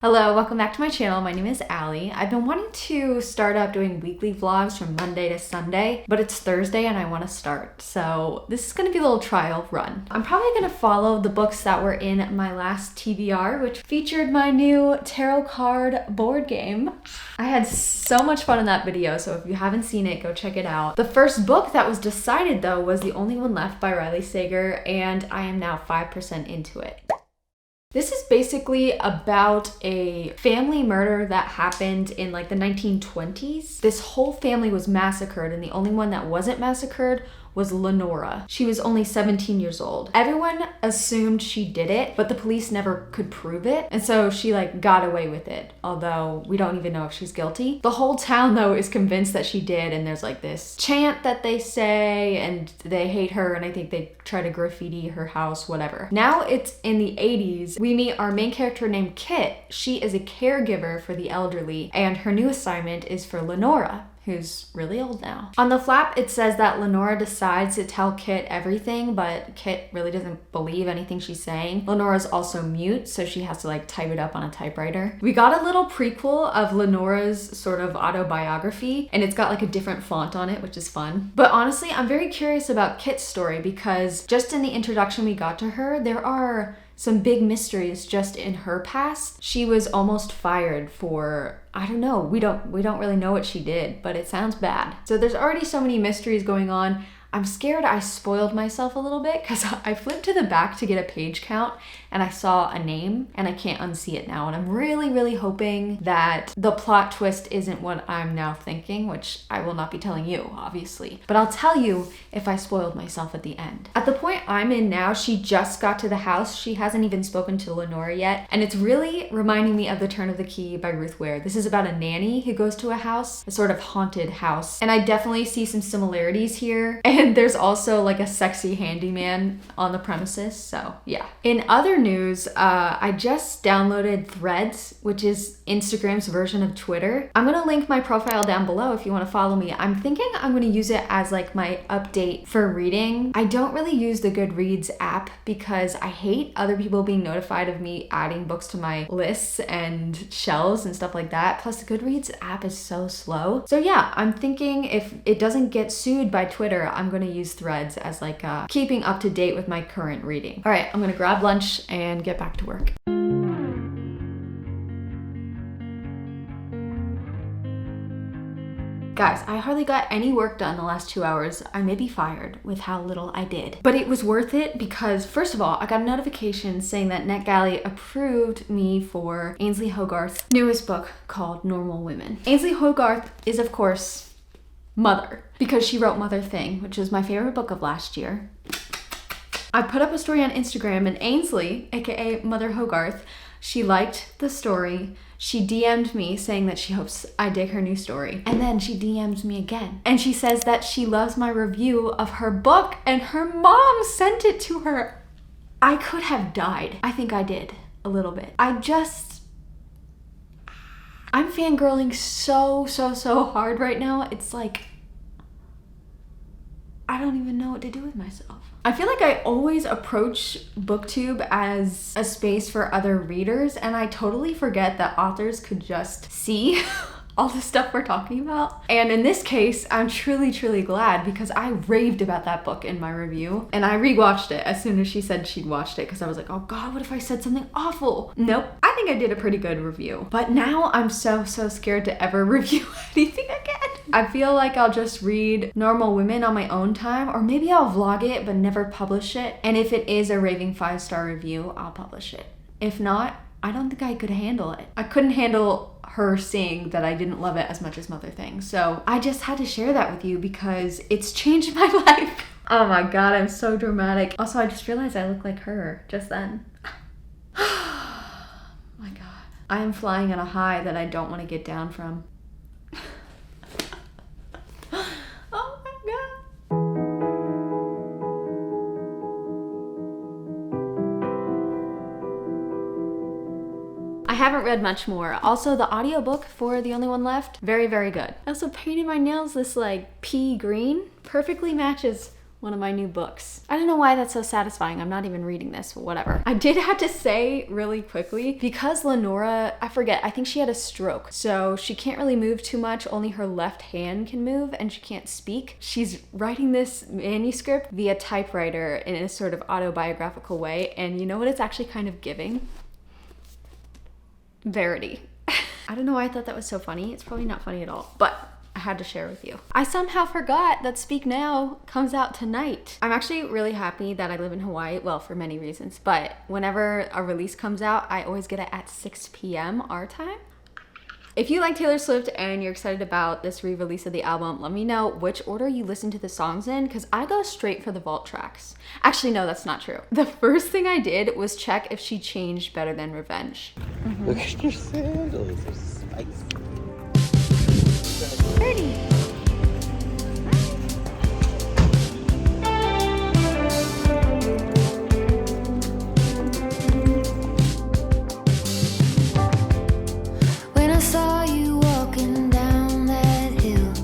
Hello, welcome back to my channel. My name is Allie. I've been wanting to start up doing weekly vlogs from Monday to Sunday, but it's Thursday and I want to start. So this is going to be a little trial run. I'm probably going to follow the books that were in my last TBR, which featured my new tarot card board game. I had so much fun in that video, so if you haven't seen it, go check it out. The first book that was decided though was The Only One Left by Riley Sager, and I am now 5% into it. This is basically about a family murder that happened in like the 1920s. This whole family was massacred, and the only one that wasn't massacred was Lenora. She was only 17 years old. Everyone assumed she did it, but the police never could prove it. And so she like got away with it, although we don't even know if she's guilty. The whole town though is convinced that she did, and there's like this chant that they say, and they hate her, and I think they try to graffiti her house, whatever. Now it's in the 80s. We meet our main character named Kit. She is a caregiver for the elderly, and her new assignment is for Lenora, who's really old now. On the flap, it says that Lenora decides to tell Kit everything, but Kit really doesn't believe anything she's saying. Lenora's also mute, so she has to like type it up on a typewriter. We got a little prequel of Lenora's sort of autobiography, and it's got like a different font on it, which is fun. But honestly, I'm very curious about Kit's story because just in the introduction we got to her, there are some big mysteries just in her past. She was almost fired for, I don't know, we don't really know what she did, but it sounds bad. So there's already so many mysteries going on. I'm scared I spoiled myself a little bit because I flipped to the back to get a page count and I saw a name and I can't unsee it now. And I'm really hoping that the plot twist isn't what I'm now thinking, which I will not be telling you, obviously. But I'll tell you if I spoiled myself at the end. At the point I'm in now, she just got to the house. She hasn't even spoken to Lenora yet. And it's really reminding me of The Turn of the Key by Ruth Ware. This is about a nanny who goes to a house, a sort of haunted house. And I definitely see some similarities here. And there's also like a sexy handyman on the premises, so yeah. In other news, I just downloaded Threads, which is Instagram's version of Twitter. I'm gonna link my profile down below if you wanna follow me. I'm thinking I'm gonna use it as like my update for reading. I don't really use the Goodreads app because I hate other people being notified of me adding books to my lists and shelves and stuff like that. Plus the Goodreads app is so slow. So yeah, I'm thinking if it doesn't get sued by Twitter, I'm gonna use Threads as like keeping up to date with my current reading. All right, I'm gonna grab lunch and get back to work. Guys, I hardly got any work done the last 2 hours. I may be fired with how little I did. But it was worth it because, first of all, I got a notification saying that NetGalley approved me for Ainsley Hogarth's newest book called Normal Women. Ainsley Hogarth is, of course, Mother, because she wrote Mother Thing, which was my favorite book of last year. I put up a story on Instagram, and Ainsley, aka Mother Hogarth, she liked the story. She DM'd me saying that she hopes I dig her new story. And then she DM'd me again. And she says that she loves my review of her book and her mom sent it to her. I could have died. I think I did a little bit. I'm fangirling so hard right now. It's like, I don't even know what to do with myself. I feel like I always approach BookTube as a space for other readers, and I totally forget that authors could just see all the stuff we're talking about. And in this case, I'm truly glad because I raved about that book in my review, and I rewatched it as soon as she said she'd watched it because I was like, oh God, what if I said something awful? Nope. I think I did a pretty good review. But now I'm so scared to ever review anything again. I feel like I'll just read Normal Women on my own time, or maybe I'll vlog it but never publish it. And if it is a raving 5-star review, I'll publish it. If not, I don't think I could handle it. I couldn't handle her seeing that I didn't love it as much as Mother Thing. So I just had to share that with you because it's changed my life. Oh my God, I'm so dramatic. Also, I just realized I look like her just then. My God. I am flying on a high that I don't want to get down from. I haven't read much more. Also, the audiobook for The Only One Left, very good. I also painted my nails this like pea green. Perfectly matches one of my new books. I don't know why that's so satisfying. I'm not even reading this, but whatever. I did have to say really quickly, because Lenora, I forget, I think she had a stroke. So she can't really move too much. Only her left hand can move and she can't speak. She's writing this manuscript via typewriter in a sort of autobiographical way. And you know what it's actually kind of giving? Verity. I don't know why I thought that was so funny. It's probably not funny at all, but I had to share with you. I somehow forgot that Speak Now comes out tonight. I'm actually really happy that I live in Hawaii, well, for many reasons, but whenever a release comes out, I always get it at 6 p.m. our time. If you like Taylor Swift and you're excited about this re-release of the album, let me know which order you listen to the songs in, because I go straight for the vault tracks. Actually, no, that's not true. The first thing I did was check if she changed Better Than Revenge. Look at your sandals, they're spicy. Pretty. When I saw you walking down that hill,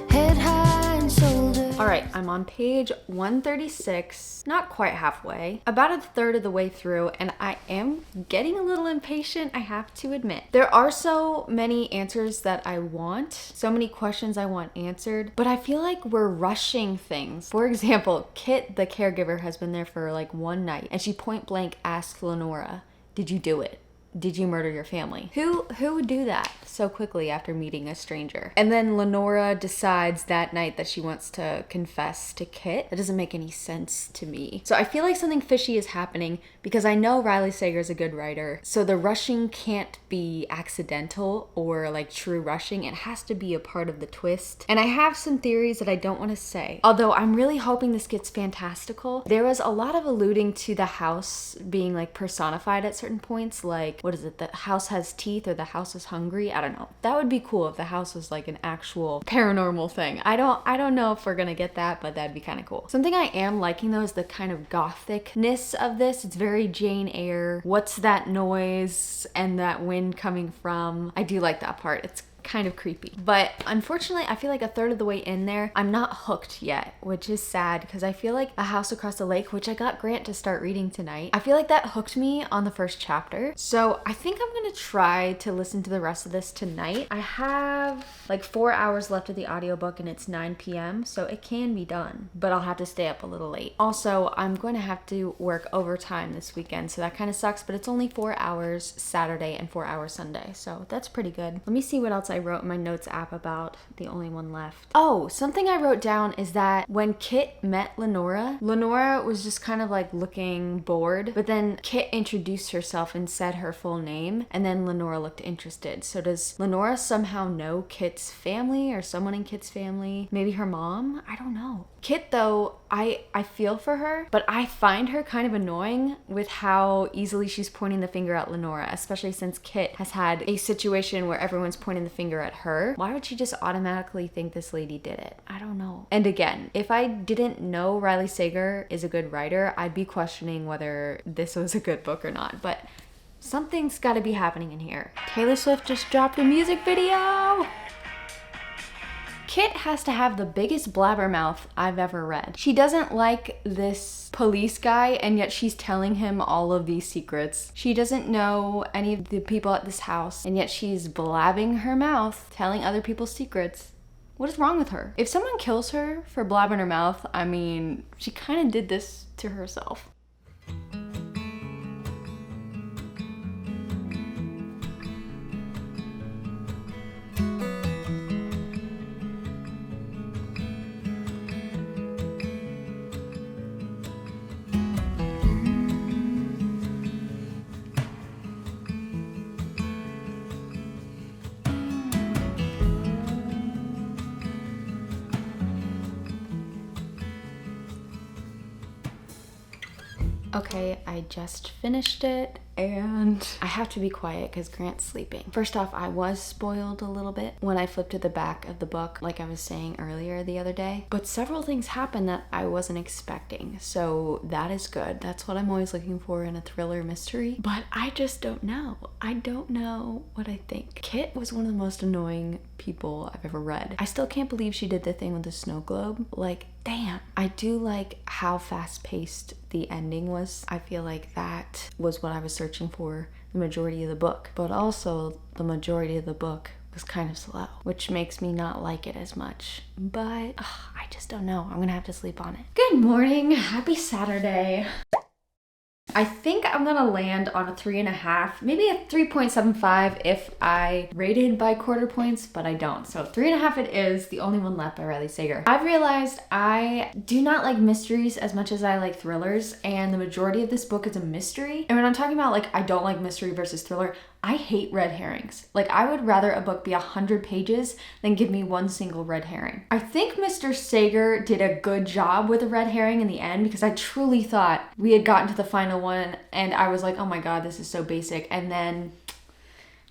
head high and shoulders. All right, I'm on page 136, not quite halfway, about a third of the way through, and I am getting a little impatient, I have to admit. There are so many answers that I want, so many questions I want answered, but I feel like we're rushing things. For example, Kit, the caregiver, has been there for like one night, and she point blank asks Lenora, "Did you do it? Did you murder your family?" Who would do that so quickly after meeting a stranger? And then Lenora decides that night that she wants to confess to Kit. That doesn't make any sense to me. So I feel like something fishy is happening, because I know Riley Sager is a good writer. So the rushing can't be accidental or like true rushing. It has to be a part of the twist. And I have some theories that I don't want to say. Although I'm really hoping this gets fantastical. There was a lot of alluding to the house being like personified at certain points, like, what is it? The house has teeth, or the house is hungry. I don't know. That would be cool if the house was like an actual paranormal thing. I don't know if we're gonna get that, but that'd be kind of cool. Something I am liking though is the kind of gothicness of this. It's very Jane Eyre. What's that noise and that wind coming from? I do like that part. It's kind of creepy. But unfortunately, I feel like a third of the way in there, I'm not hooked yet, which is sad, because I feel like A House Across the Lake, which I got Grant to start reading tonight, I feel like that hooked me on the first chapter. So I think I'm gonna try to listen to the rest of this tonight. I have like 4 hours left of the audiobook and it's 9 p.m. so it can be done, but I'll have to stay up a little late. Also, I'm going to have to work overtime this weekend, so that kind of sucks, but it's only 4 hours Saturday and 4 hours Sunday, so that's pretty good. Let me see what else I wrote in my notes app about the only one left. Oh, something I wrote down is that when Kit met Lenora was just kind of like looking bored, but then Kit introduced herself and said her full name, and then Lenora looked interested. So does Lenora somehow know Kit's family, or someone in Kit's family? Maybe her mom? I don't know. Kit though, I feel for her, but I find her kind of annoying with how easily she's pointing the finger at Lenora, especially since Kit has had a situation where everyone's pointing the finger at her. Why would she just automatically think this lady did it? I don't know. And again, if I didn't know Riley Sager is a good writer, I'd be questioning whether this was a good book or not, but something's gotta be happening in here. Taylor Swift just dropped a music video! Kit has to have the biggest blabbermouth I've ever read. She doesn't like this police guy, and yet she's telling him all of these secrets. She doesn't know any of the people at this house, and yet she's blabbing her mouth, telling other people's secrets. What is wrong with her? If someone kills her for blabbing her mouth, I mean, she kind of did this to herself. Okay, I just finished it and I have to be quiet because Grant's sleeping. First off, I was spoiled a little bit when I flipped to the back of the book, like I was saying earlier the other day, but several things happened that I wasn't expecting, so that is good. That's what I'm always looking for in a thriller mystery, but I just don't know. I don't know what I think. Kit was one of the most annoying people I've ever read. I still can't believe she did the thing with the snow globe. Like, damn. I do like how fast-paced the ending was. I feel like that was what I was searching for the majority of the book, but also the majority of the book was kind of slow, which makes me not like it as much. But I just don't know. I'm gonna have to sleep on it. Good morning. Happy Saturday. I think I'm gonna land on a 3.5, maybe a 3.75 if I rated by quarter points, but I don't. So 3.5 it is, the only one left by Riley Sager. I've realized I do not like mysteries as much as I like thrillers, and the majority of this book is a mystery. And when I'm talking about like I don't like mystery versus thriller, I hate red herrings. Like, I would rather a book be 100 pages than give me one single red herring. I think Mr. Sager did a good job with a red herring in the end, because I truly thought we had gotten to the final one and I was like, oh my god, this is so basic. And then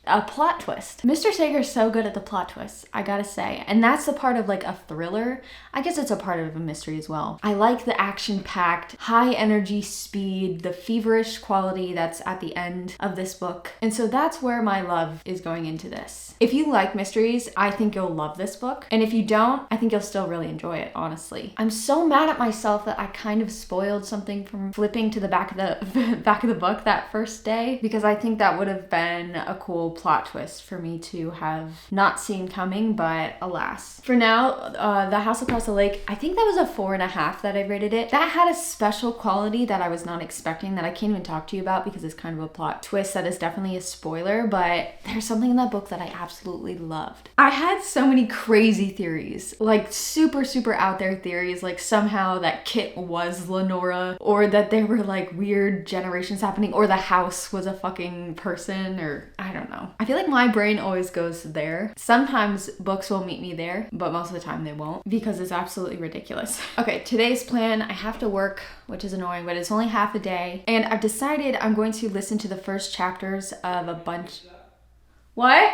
a plot twist. Mr. Sager's so good at the plot twists, I gotta say. And that's the part of like a thriller. I guess it's a part of a mystery as well. I like the action-packed, high energy speed, the feverish quality that's at the end of this book. And so that's where my love is going into this. If you like mysteries, I think you'll love this book. And if you don't, I think you'll still really enjoy it, honestly. I'm so mad at myself that I kind of spoiled something from flipping to the back of the back of the book that first day, because I think that would have been a cool plot twist for me to have not seen coming, but alas. For now, The House Across the Lake, I think that was a 4.5 that I rated it. That had a special quality that I was not expecting, that I can't even talk to you about because it's kind of a plot twist that is definitely a spoiler, but there's something in that book that I absolutely loved. I had so many crazy theories, like super out there theories, like somehow that Kit was Lenora, or that there were like weird generations happening, or the house was a fucking person, or I don't know. I feel like my brain always goes there. Sometimes books will meet me there, but most of the time they won't, because it's absolutely ridiculous. Okay, today's plan, I have to work, which is annoying, but it's only half a day. And I've decided I'm going to listen to the first chapters of a bunch... What?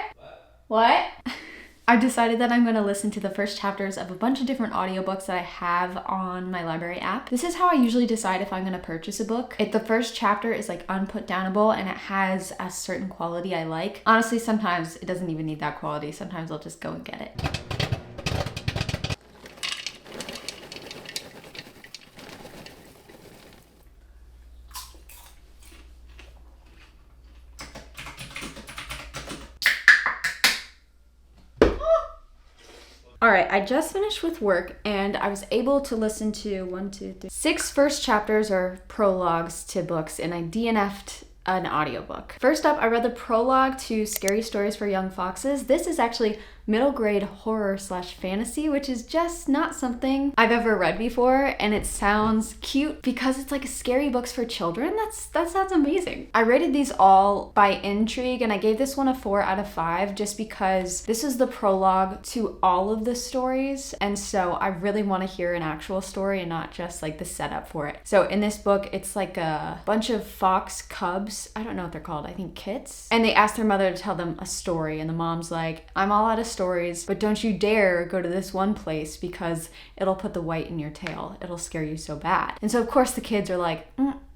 I've decided that I'm going to listen to the first chapters of a bunch of different audiobooks that I have on my library app. This is how I usually decide if I'm going to purchase a book. If the first chapter is like unputdownable and it has a certain quality I like. Honestly, sometimes it doesn't even need that quality. Sometimes I'll just go and get it. All right, I just finished with work and I was able to listen to 6 first chapters or prologues to books, and I DNF'd an audiobook. First up, I read the prologue to Scary Stories for Young Foxes. This is actually middle grade horror / fantasy, which is just not something I've ever read before, and it sounds cute because it's like scary books for children. That sounds amazing. I rated these all by intrigue, and I gave this one a 4 out of 5 just because this is the prologue to all of the stories, and so I really want to hear an actual story and not just like the setup for it. So in this book, it's like a bunch of fox cubs, I don't know what they're called, I think kits, and they ask their mother to tell them a story, and the mom's like, I'm all out of stories, but don't you dare go to this one place because it'll put the white in your tail. It'll scare you so bad. And so of course the kids are like,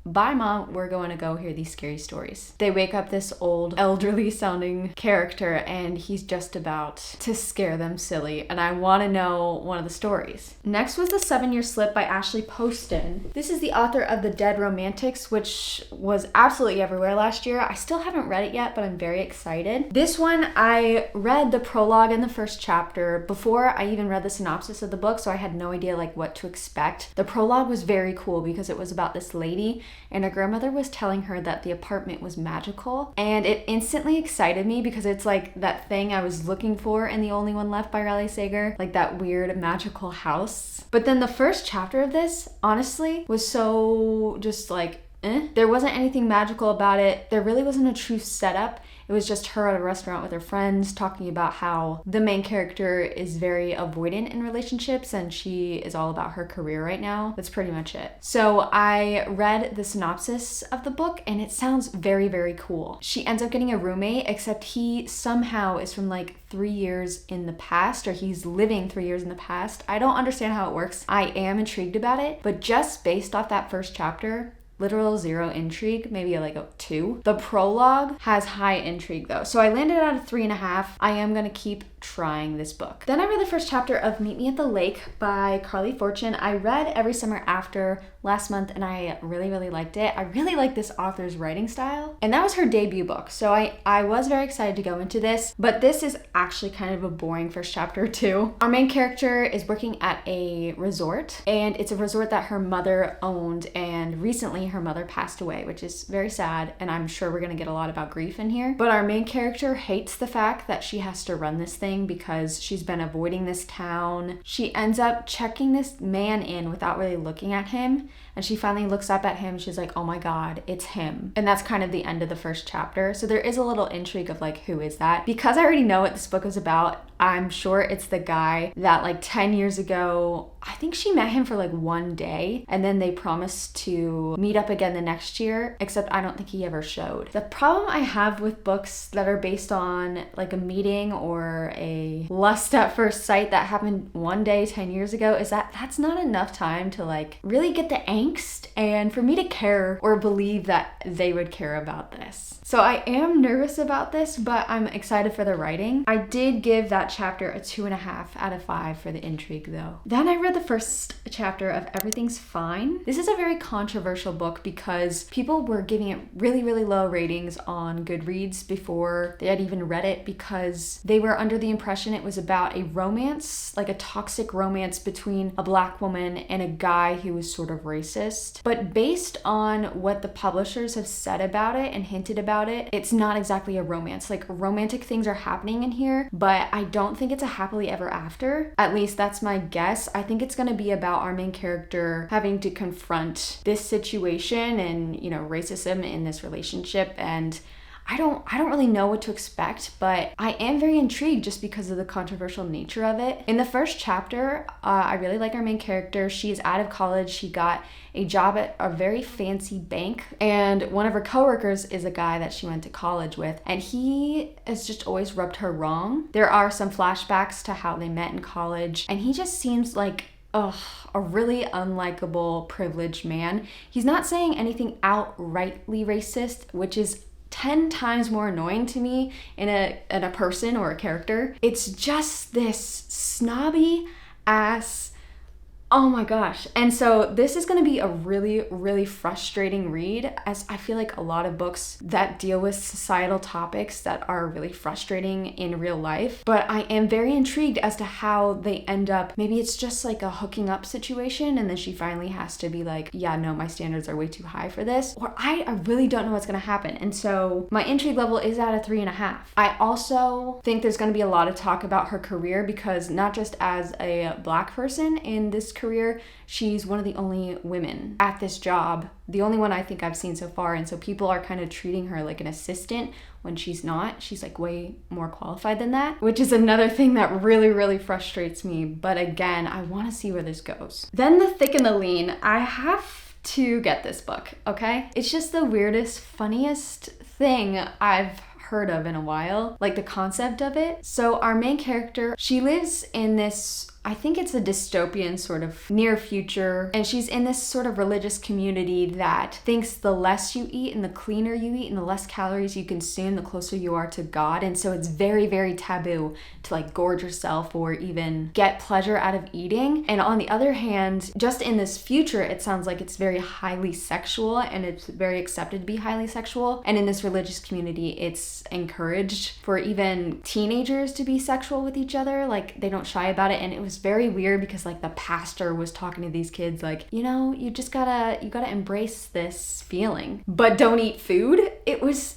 bye mom, we're going to go hear these scary stories. They wake up this old elderly sounding character and he's just about to scare them silly, and I want to know one of the stories. Next was The 7-Year Slip by Ashley Poston. This is the author of The Dead Romantics, which was absolutely everywhere last year. I still haven't read it yet, but I'm very excited. This one, I read the prologue in the first chapter before I even read the synopsis of the book, so I had no idea like what to expect. The prologue was very cool because it was about this lady and her grandmother was telling her that the apartment was magical, and it instantly excited me because it's like that thing I was looking for in The Only One Left by Riley Sager, like that weird magical house. But then the first chapter of this, honestly, was so just like, There wasn't anything magical about it. There really wasn't a true setup. It was just her at a restaurant with her friends talking about how the main character is very avoidant in relationships and she is all about her career right now. That's pretty much it. So I read the synopsis of the book and it sounds very cool. She ends up getting a roommate, except he somehow is from like 3 years in the past, or he's living 3 years in the past. I don't understand how it works. I am intrigued about it, but just based off that first chapter, literal zero intrigue, maybe like a 2. The prologue has high intrigue though. So I landed at a 3.5. I am gonna keep trying this book. Then I read the first chapter of Meet Me at the Lake by Carly Fortune. I read Every Summer After last month and I really, really liked it. I really like this author's writing style. And that was her debut book. So I was very excited to go into this, but this is actually kind of a boring first chapter too. Our main character is working at a resort, and it's a resort that her mother owned, and recently her mother passed away, which is very sad, and I'm sure we're gonna get a lot about grief in here. But our main character hates the fact that she has to run this thing because she's been avoiding this town. She ends up checking this man in without really looking at him, and she finally looks up at him. She's like, oh my god, it's him. And that's kind of the end of the first chapter. So there is a little intrigue of like, who is that? Because I already know what this book is about, I'm sure it's the guy that like 10 years ago, I think she met him for like one day and then they promised to meet up again the next year, except I don't think he ever showed. The problem I have with books that are based on like a meeting or a lust at first sight that happened one day 10 years ago is that that's not enough time to like really get the angst and for me to care or believe that they would care about this. So I am nervous about this, but I'm excited for the writing. I did give that chapter a 2.5 out of 5 for the intrigue though. Then I read the first chapter of Everything's Fine. This is a very controversial book because people were giving it really, really low ratings on Goodreads before they had even read it because they were under the impression it was about a romance, like a toxic romance between a black woman and a guy who was sort of racist. But based on what the publishers have said about it and hinted about it, it's not exactly a romance. Like romantic things are happening in here, but I don't think it's a happily ever after. At least that's my guess. I think it's going to be about our main character having to confront this situation and, you know, racism in this relationship, and I don't really know what to expect, but I am very intrigued just because of the controversial nature of it. In the first chapter, I really like our main character. She's out of college. She got a job at a very fancy bank, and one of her coworkers is a guy that she went to college with, and he has just always rubbed her wrong. There are some flashbacks to how they met in college, and he just seems like a really unlikable, privileged man. He's not saying anything outrightly racist, which is 10 times more annoying to me in a person or a character. It's just this snobby ass, oh my gosh. And so this is going to be a really, really frustrating read, as I feel like a lot of books that deal with societal topics that are really frustrating in real life. But I am very intrigued as to how they end up. Maybe it's just like a hooking up situation and then she finally has to be like, yeah, no, my standards are way too high for this. Or I really don't know what's going to happen. And so my intrigue level is at a 3.5. I also think there's going to be a lot of talk about her career because not just as a black person in this career, she's one of the only women at this job, the only one I think I've seen so far, and so people are kind of treating her like an assistant when she's not. She's like way more qualified than that, which is another thing that really, really frustrates me. But again, I want to see where this goes. Then The Thick and the Lean. I have to get this book, okay? It's just the weirdest, funniest thing I've heard of in a while, like the concept of it. So our main character, she lives in this, I think it's a dystopian sort of near future, and she's in this sort of religious community that thinks the less you eat and the cleaner you eat and the less calories you consume, the closer you are to God. And so it's very, very taboo to like gorge yourself or even get pleasure out of eating. And on the other hand, just in this future, it sounds like it's very highly sexual and it's very accepted to be highly sexual. And in this religious community, it's encouraged for even teenagers to be sexual with each other. Like they don't shy about it. And it was very weird because like the pastor was talking to these kids like, you know, you gotta embrace this feeling, but don't eat food. It was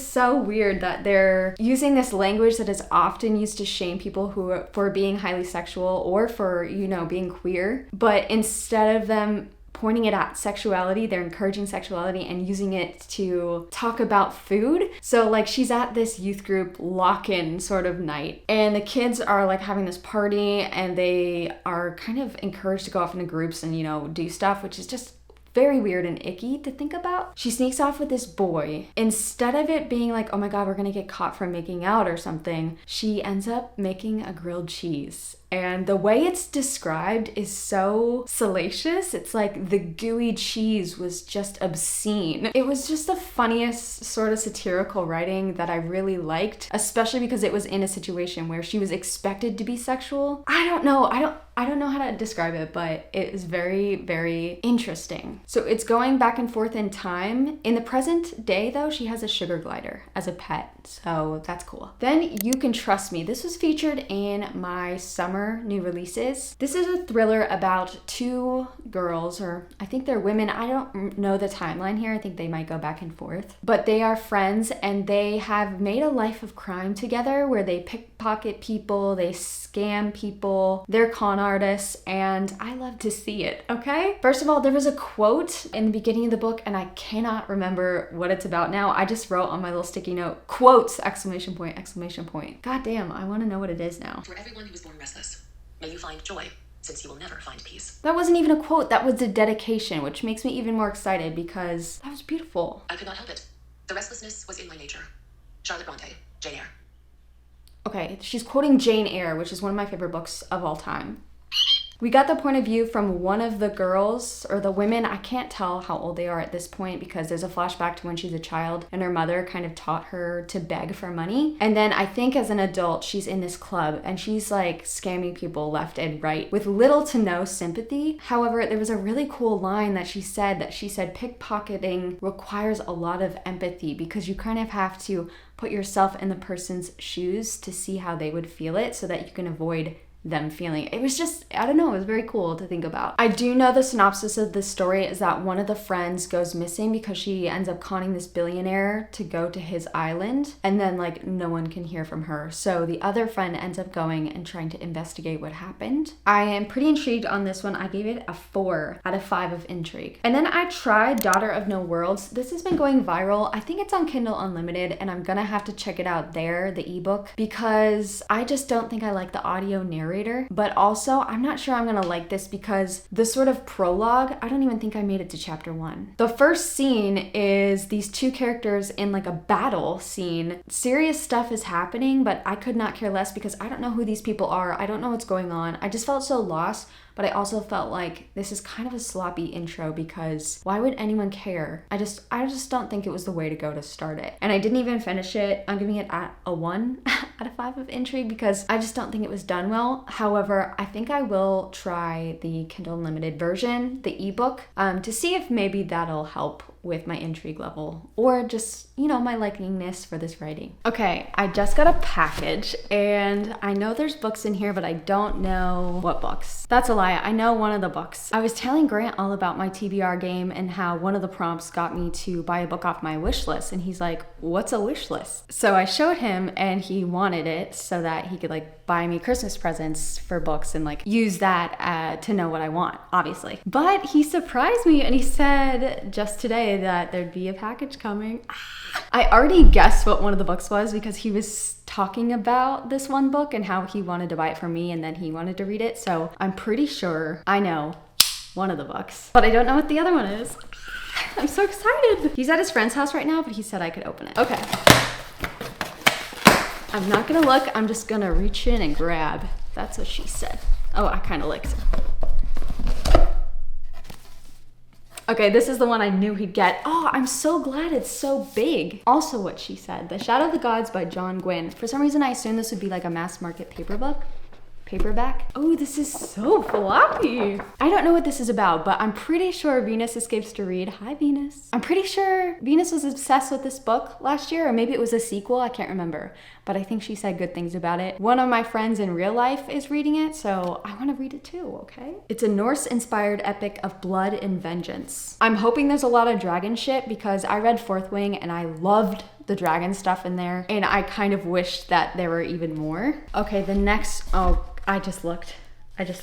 so weird that they're using this language that is often used to shame people who are for being highly sexual or for, you know, being queer, but instead of them pointing it at sexuality, they're encouraging sexuality and using it to talk about food. So like she's at this youth group lock-in sort of night, and the kids are like having this party and they are kind of encouraged to go off into groups and, you know, do stuff, which is just very weird and icky to think about. She sneaks off with this boy. Instead of it being like, oh my God, we're gonna get caught for making out or something, she ends up making a grilled cheese. and the way it's described is so salacious. It's like the gooey cheese was just obscene. It was just the funniest sort of satirical writing that I really liked, especially because it was in a situation where she was expected to be sexual. I don't know how to describe it, but it is very, very interesting. So it's going back and forth in time. In the present day though, she has a sugar glider as a pet, so that's cool. Then You Can Trust Me. This was featured in my summer new releases. This is a thriller about two girls, or I think they're women. I don't know the timeline here. I think they might go back and forth. But they are friends and they have made a life of crime together where they pickpocket people, they scam people, they're con artists, and I love to see it, okay? First of all, there was a quote in the beginning of the book and I cannot remember what it's about now. I just wrote on my little sticky note, quotes, exclamation point, exclamation point. God damn, I want to know what it is now. For everyone who was born restless, may you find joy, since you will never find peace. That wasn't even a quote, that was a dedication, which makes me even more excited because that was beautiful. I could not help it. The restlessness was in my nature. Charlotte Bronte, Jane Eyre. Okay, she's quoting Jane Eyre, which is one of my favorite books of all time. We got the point of view from one of the girls, or the women. I can't tell how old they are at this point because there's a flashback to when she's a child and her mother kind of taught her to beg for money. And then I think as an adult, she's in this club and she's like scamming people left and right with little to no sympathy. However, there was a really cool line that she said pickpocketing requires a lot of empathy because you kind of have to put yourself in the person's shoes to see how they would feel it so that you can avoid them feeling. It was just, I don't know, it was very cool to think about. I do know the synopsis of this story is that one of the friends goes missing because she ends up conning this billionaire to go to his island, and then like no one can hear from her. So the other friend ends up going and trying to investigate what happened. I am pretty intrigued on this one. I gave it a 4 out of 5 of intrigue. And then I tried Daughter of No Worlds. This has been going viral. I think it's on Kindle Unlimited and I'm gonna have to check it out there, the ebook, because I just don't think I like the audio narrator. But also, I'm not sure I'm gonna like this because the sort of prologue, I don't even think I made it to chapter 1. The first scene is these two characters in like a battle scene. Serious stuff is happening, but I could not care less because I don't know who these people are. I don't know what's going on. I just felt so lost. But I also felt like this is kind of a sloppy intro because why would anyone care? I just don't think it was the way to go to start it. And I didn't even finish it. I'm giving it a 1 out of 5 of intrigue because I just don't think it was done well. However, I think I will try the Kindle Unlimited version, the ebook, to see if maybe that'll help with my intrigue level or just, you know, my likingness for this writing. Okay, I just got a package and I know there's books in here, but I don't know what books. That's a lie. I know one of the books. I was telling Grant all about my TBR game and how one of the prompts got me to buy a book off my wish list, and he's like, what's a wish list? So I showed him and he wanted it so that he could like buy me Christmas presents for books and like use that to know what I want, obviously. But he surprised me and he said just today that there'd be a package coming. I already guessed what one of the books was because he was talking about this one book and how he wanted to buy it for me and then he wanted to read it. So I'm pretty sure I know one of the books, but I don't know what the other one is. I'm so excited. He's at his friend's house right now, but he said I could open it. Okay. I'm not gonna look, I'm just gonna reach in and grab. That's what she said. Oh, I kind of licked it. Okay, this is the one I knew he'd get. Oh, I'm so glad it's so big. Also what she said, The Shadow of the Gods by John Gwynne. For some reason, I assumed this would be like a mass market paperback. Oh, this is so floppy. I don't know what this is about, but I'm pretty sure Venus Escapes to Read. Hi, Venus. I'm pretty sure Venus was obsessed with this book last year, or maybe it was a sequel, I can't remember. But I think she said good things about it. One of my friends in real life is reading it, so I want to read it too, okay? It's a Norse-inspired epic of blood and vengeance. I'm hoping there's a lot of dragon shit because I read Fourth Wing and I loved the dragon stuff in there, and I kind of wished that there were even more. Okay, the next, oh, I just looked. This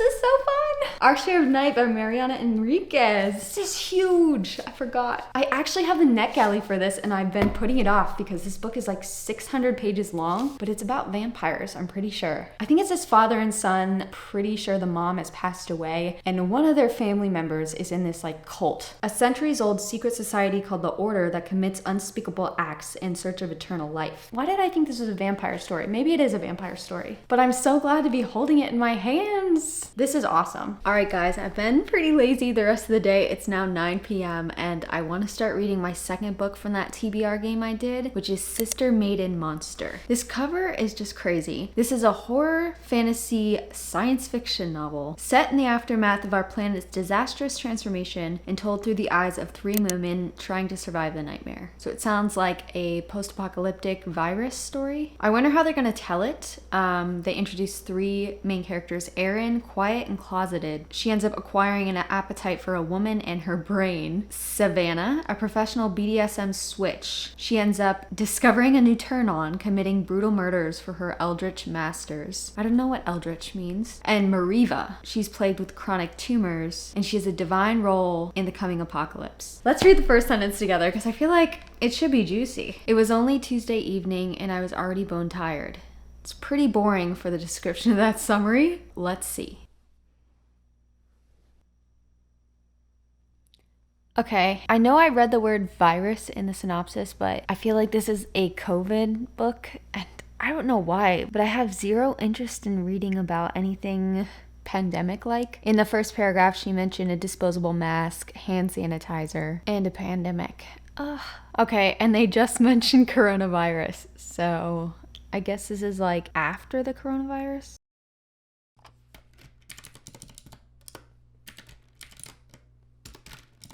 is so fun. Our Share of Night by Mariana Enriquez. This is huge. I forgot. I actually have the NetGalley for this and I've been putting it off because this book is like 600 pages long, but it's about vampires, I'm pretty sure. I think it's this father and son. Pretty sure the mom has passed away and one of their family members is in this like cult. A centuries-old secret society called the Order that commits unspeakable acts in search of eternal life. Why did I think this was a vampire story? Maybe it is a vampire story, but I'm so glad to be holding it in my hands. This is awesome. All right, guys, I've been pretty lazy the rest of the day. It's now 9 p.m. and I want to start reading my second book from that TBR game I did, which is Sister Maiden Monster. This cover is just crazy. This is a horror, fantasy, science fiction novel set in the aftermath of our planet's disastrous transformation and told through the eyes of 3 women trying to survive the nightmare. So it sounds like a post-apocalyptic virus story. I wonder how they're going to tell it. They introduce 3 main characters: Erin, quiet and closeted. She ends up acquiring an appetite for a woman and her brain. Savannah, a professional BDSM switch. She ends up discovering a new turn-on, committing brutal murders for her eldritch masters. I don't know what eldritch means. And Mariva, she's plagued with chronic tumors and she has a divine role in the coming apocalypse. Let's read the first sentence together because I feel like it should be juicy. It was only Tuesday evening and I was already bone tired. It's pretty boring for the description of that summary. Let's see. Okay, I know I read the word virus in the synopsis, but I feel like this is a COVID book, and I don't know why, but I have zero interest in reading about anything pandemic-like. In the first paragraph, she mentioned a disposable mask, hand sanitizer, and a pandemic. Ugh. Okay, and they just mentioned coronavirus, so I guess this is like after the coronavirus?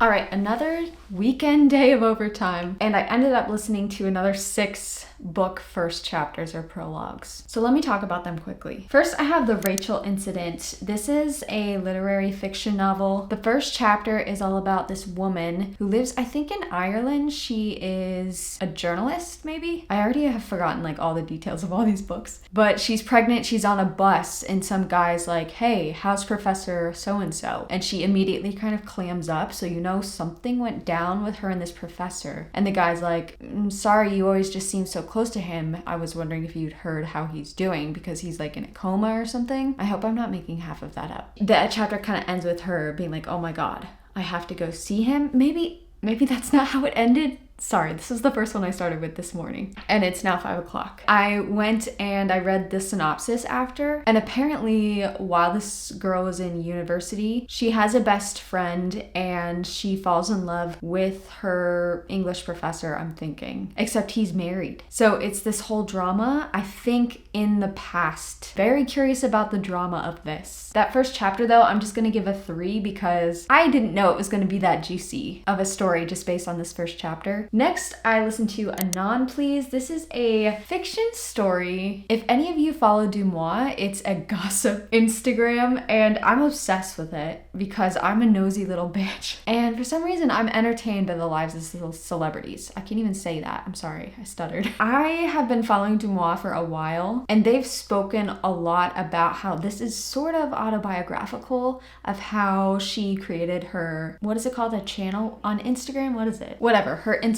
All right, another weekend day of overtime, and I ended up listening to another 6 book first chapters or prologues. So let me talk about them quickly. First, I have The Rachel Incident. This is a literary fiction novel. The first chapter is all about this woman who lives, I think, in Ireland. She is a journalist, maybe? I already have forgotten like all the details of all these books. But she's pregnant, she's on a bus, and some guy's like, hey, how's Professor so-and-so? And she immediately kind of clams up, so you know something went down with her and this professor. And the guy's like, sorry, you always just seem so close to him. I was wondering if you'd heard how he's doing because he's like in a coma or something. I hope I'm not making half of that up. That chapter kind of ends with her being like, oh my god, I have to go see him. Maybe that's not how it ended. Sorry, this is the first one I started with this morning, and it's now 5 o'clock. I went and I read the synopsis after, and apparently while this girl is in university, she has a best friend and she falls in love with her English professor, I'm thinking, except he's married. So it's this whole drama, I think, in the past. Very curious about the drama of this. That first chapter though, I'm just gonna give a 3 because I didn't know it was gonna be that juicy of a story just based on this first chapter. Next, I listened to Anon Please. This is a fiction story. If any of you follow Dumois, it's a gossip Instagram, and I'm obsessed with it because I'm a nosy little bitch. And for some reason, I'm entertained by the lives of little celebrities. I can't even say that. I'm sorry, I stuttered. I have been following Dumois for a while, and they've spoken a lot about how this is sort of autobiographical of how she created her, what is it called, a channel on Instagram? What is it? Whatever, her Instagram.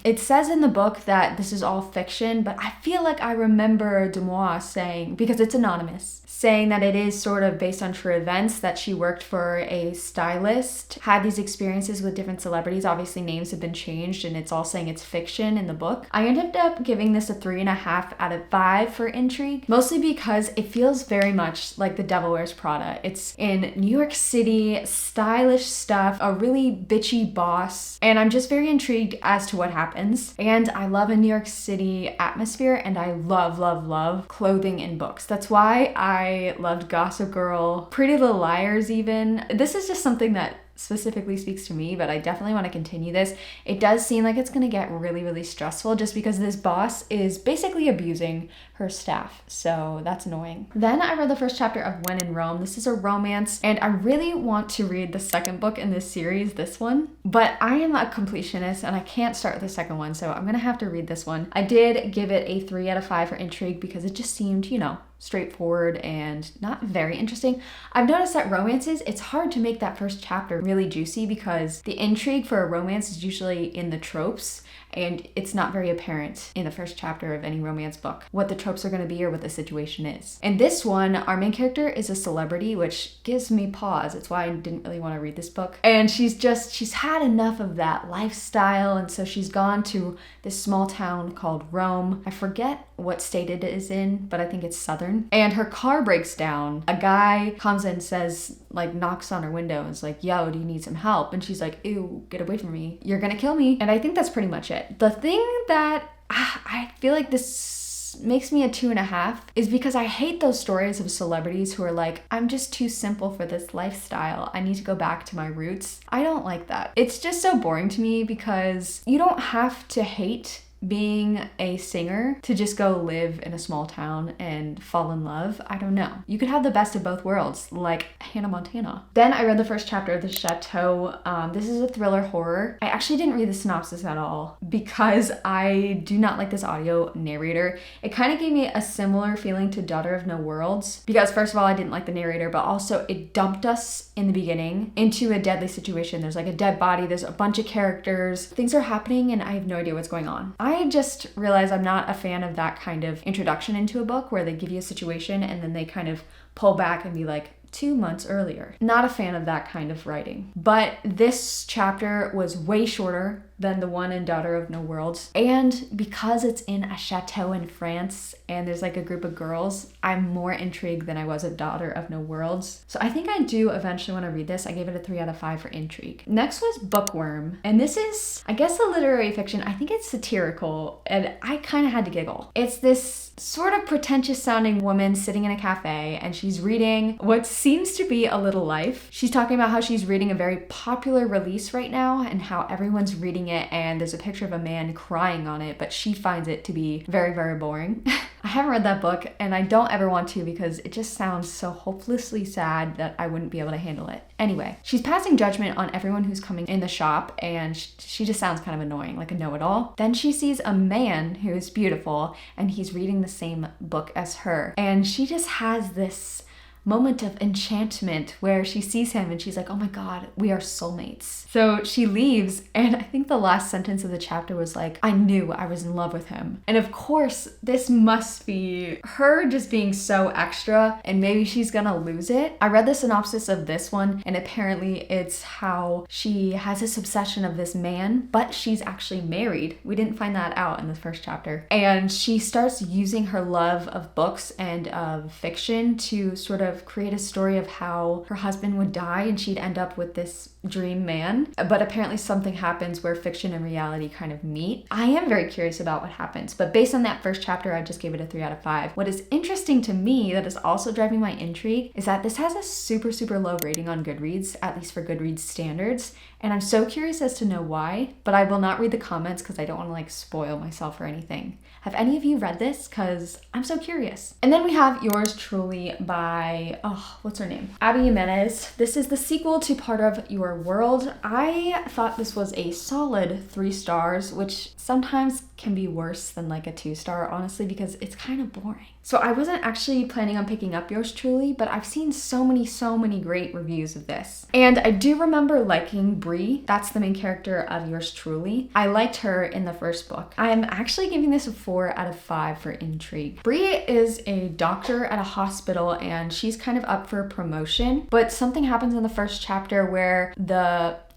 It says in the book that this is all fiction, but I feel like I remember Dumois saying, because it's anonymous, saying that it is sort of based on true events, that she worked for a stylist, had these experiences with different celebrities. Obviously names have been changed and it's all saying it's fiction in the book. I ended up giving this a 3.5 out of 5 for intrigue, mostly because it feels very much like The Devil Wears Prada. It's in New York City, stylish stuff, a really bitchy boss, and I'm just very intrigued as to what happens. And I love a New York City atmosphere, and I love clothing in books. That's why I loved Gossip Girl, Pretty Little Liars even. This is just something that specifically speaks to me, but I definitely want to continue this. It does seem like it's going to get really stressful just because this boss is basically abusing her staff, so that's annoying. Then I read the first chapter of When in Rome. This is a romance, and I really want to read the second book in this series, this one, but I am a completionist and I can't start with the second one, so I'm gonna have to read this one. I did give it a 3 out of 5 for intrigue because it just seemed, you know, straightforward and not very interesting. I've noticed that romances, it's hard to make that first chapter really juicy because the intrigue for a romance is usually in the tropes, and it's not very apparent in the first chapter of any romance book what the tropes are going to be or what the situation is. In this one, our main character is a celebrity, which gives me pause. It's why I didn't really want to read this book. And she's had enough of that lifestyle, and so she's gone to this small town called Rome. I forget what state it is in, but I think it's southern. And her car breaks down. A guy comes in and says, like, knocks on her window and is like, yo, do you need some help? And she's like, ew, get away from me. You're gonna kill me. And I think that's pretty much it. The thing that I feel like this makes me a 2.5 is because I hate those stories of celebrities who are like, I'm just too simple for this lifestyle. I need to go back to my roots. I don't like that. It's just so boring to me because you don't have to hate being a singer to just go live in a small town and fall in love. I don't know. You could have the best of both worlds, like Hannah Montana. Then I read the first chapter of The Chateau. This is a thriller horror. I actually didn't read the synopsis at all because I do not like this audio narrator. It kind of gave me a similar feeling to Daughter of No Worlds because first of all, I didn't like the narrator, but also it dumped us in the beginning into a deadly situation. There's like a dead body, there's a bunch of characters, things are happening, and I have no idea what's going on. I just realized I'm not a fan of that kind of introduction into a book where they give you a situation and then they kind of pull back and be like, 2 months earlier. Not a fan of that kind of writing. But this chapter was way shorter than the one in Daughter of No Worlds. And because it's in a chateau in France and there's like a group of girls, I'm more intrigued than I was at Daughter of No Worlds. So I think I do eventually want to read this. I gave it a 3 out of 5 for intrigue. Next was Bookworm. And this is, I guess, a literary fiction. I think it's satirical and I kind of had to giggle. It's this sort of pretentious sounding woman sitting in a cafe and she's reading what seems to be A Little Life. She's talking about how she's reading a very popular release right now and how everyone's reading it and there's a picture of a man crying on it, but she finds it to be very, very boring. I haven't read that book and I don't ever want to because it just sounds so hopelessly sad that I wouldn't be able to handle it. Anyway, she's passing judgment on everyone who's coming in the shop and she just sounds kind of annoying, like a know-it-all. Then she sees a man who is beautiful and he's reading the same book as her. And she just has this moment of enchantment where she sees him and she's like, oh my God, we are soulmates. So she leaves and I think the last sentence of the chapter was like, I knew I was in love with him. And of course, this must be her just being so extra and maybe she's gonna lose it. I read the synopsis of this one and apparently it's how she has this obsession of this man, but she's actually married. We didn't find that out in the first chapter. And she starts using her love of books and of fiction to sort of create a story of how her husband would die and she'd end up with this dream man. But apparently something happens where fiction and reality kind of meet. I am very curious about what happens, but based on that first chapter, I just gave it a 3 out of 5. What is interesting to me that is also driving my intrigue is that this has a super, super low rating on Goodreads, at least for Goodreads standards. And I'm so curious as to know why, but I will not read the comments because I don't want to like spoil myself or anything. Have any of you read this? Because I'm so curious. And then we have Yours Truly by, what's her name? Abby Jimenez. This is the sequel to Part of Your World. I thought this was a solid 3 stars, which sometimes can be worse than like a 2-star, honestly, because it's kind of boring. So I wasn't actually planning on picking up Yours Truly, but I've seen so many great reviews of this. And I do remember liking Bree. That's the main character of Yours Truly. I liked her in the first book. I'm actually giving this a 4 out of 5 for intrigue. Bree is a doctor at a hospital and she's kind of up for promotion, but something happens in the first chapter where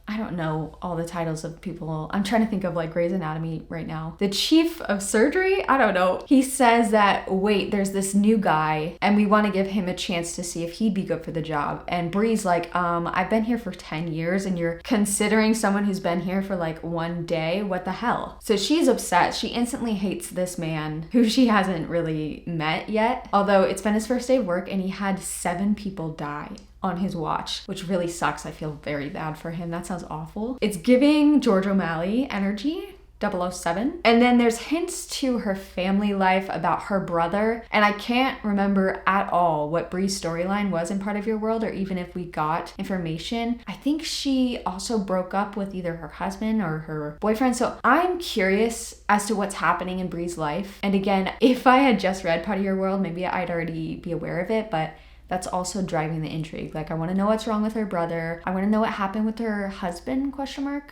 I don't know all the titles of people. I'm trying to think of like Grey's Anatomy right now. The chief of surgery? I don't know. He says that, wait, there's this new guy and we want to give him a chance to see if he'd be good for the job. And Bree's like, I've been here for 10 years and you're considering someone who's been here for like 1 day? What the hell? So she's upset. She instantly hates this man who she hasn't really met yet. Although it's been his first day of work and he had 7 people die on his watch, which really sucks. I feel very bad for him. That sounds awful. It's giving George O'Malley energy. 007. And then there's hints to her family life about her brother. And I can't remember at all what Bree's storyline was in Part of Your World, or even if we got information. I think she also broke up with either her husband or her boyfriend. So I'm curious as to what's happening in Bree's life. And again, if I had just read Part of Your World, maybe I'd already be aware of it, but that's also driving the intrigue. Like, I want to know what's wrong with her brother. I want to know what happened with her husband, ?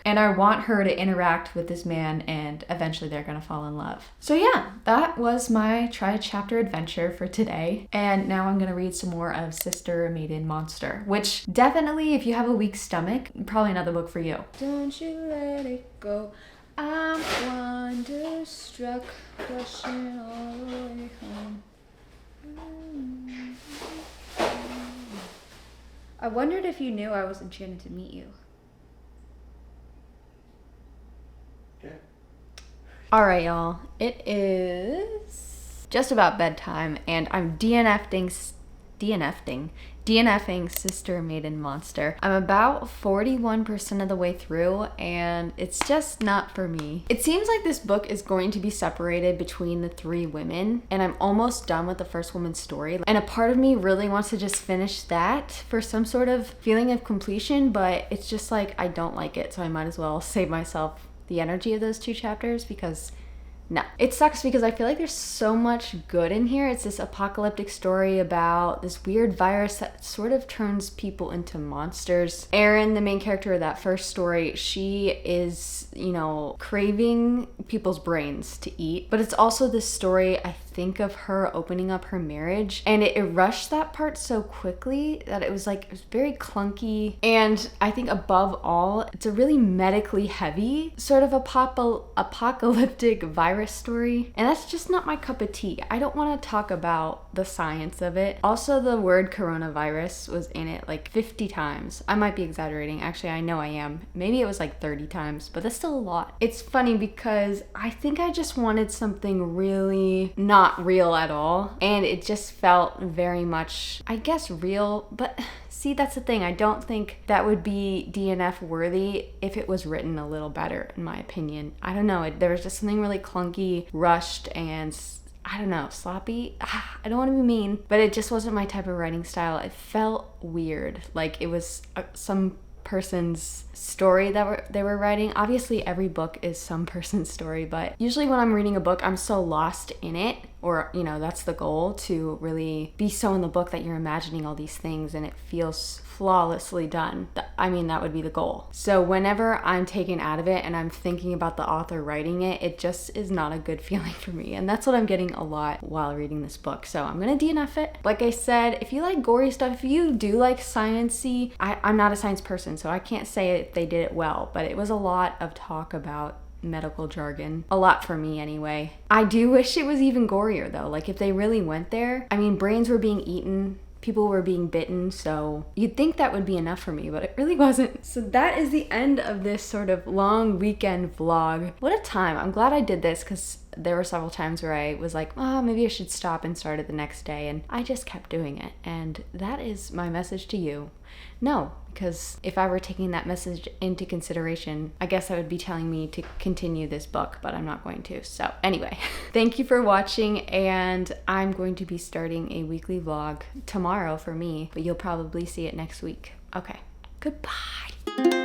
And I want her to interact with this man, and eventually they're going to fall in love. So yeah, that was my tri-chapter adventure for today. And now I'm going to read some more of Sister Maiden Monster, which definitely, if you have a weak stomach, probably another book for you. Don't you let it go. I'm wonderstruck, rushing all the way home. I wondered if you knew I was enchanted to meet you. Yeah. All right, y'all. It is just about bedtime, and I'm DNFing Sister Maiden Monster. I'm about 41% of the way through, and it's just not for me. It seems like this book is going to be separated between the three women, and I'm almost done with the first woman's story. And a part of me really wants to just finish that for some sort of feeling of completion, but it's just like, I don't like it, so I might as well save myself the energy of those 2 chapters, because no. It sucks because I feel like there's so much good in here. It's this apocalyptic story about this weird virus that sort of turns people into monsters. Erin, the main character of that first story, she is, craving people's brains to eat. But it's also this story, I think, of her opening up her marriage. And it rushed that part so quickly that it was very clunky. And I think above all, it's a really medically heavy sort of apocalyptic virus story, and that's just not my cup of tea. I don't want to talk about the science of it. Also, the word coronavirus was in it 50 times. I might be exaggerating. Actually, I know I am. Maybe it was 30 times, but that's still a lot. It's funny because I think I just wanted something really not real at all, and it just felt very much, I guess, real, but see, that's the thing. I don't think that would be DNF worthy if it was written a little better, in my opinion. I don't know. There was just something really clunky, rushed, and I don't know, sloppy. I don't want to be mean, but it just wasn't my type of writing style. It felt weird. Like it was some person's story that they were writing. Obviously, every book is some person's story, but usually when I'm reading a book, I'm so lost in it, or that's the goal, to really be so in the book that you're imagining all these things and it feels flawlessly done. That would be the goal. So whenever I'm taken out of it and I'm thinking about the author writing it, it just is not a good feeling for me. And that's what I'm getting a lot while reading this book. So I'm gonna DNF it. Like I said, if you like gory stuff, if you do like science-y, I'm not a science person, so I can't say if they did it well, but it was a lot of talk about medical jargon. A lot for me anyway. I do wish it was even gorier though. If they really went there, brains were being eaten, people were being bitten, so you'd think that would be enough for me, but it really wasn't. So that is the end of this sort of long weekend vlog. What a time. I'm glad I did this because there were several times where I was like, maybe I should stop and start it the next day, and I just kept doing it. And that is my message to you. No, because if I were taking that message into consideration, I guess I would be telling me to continue this book, but I'm not going to. So anyway, thank you for watching, and I'm going to be starting a weekly vlog tomorrow for me, but you'll probably see it next week. Okay, goodbye.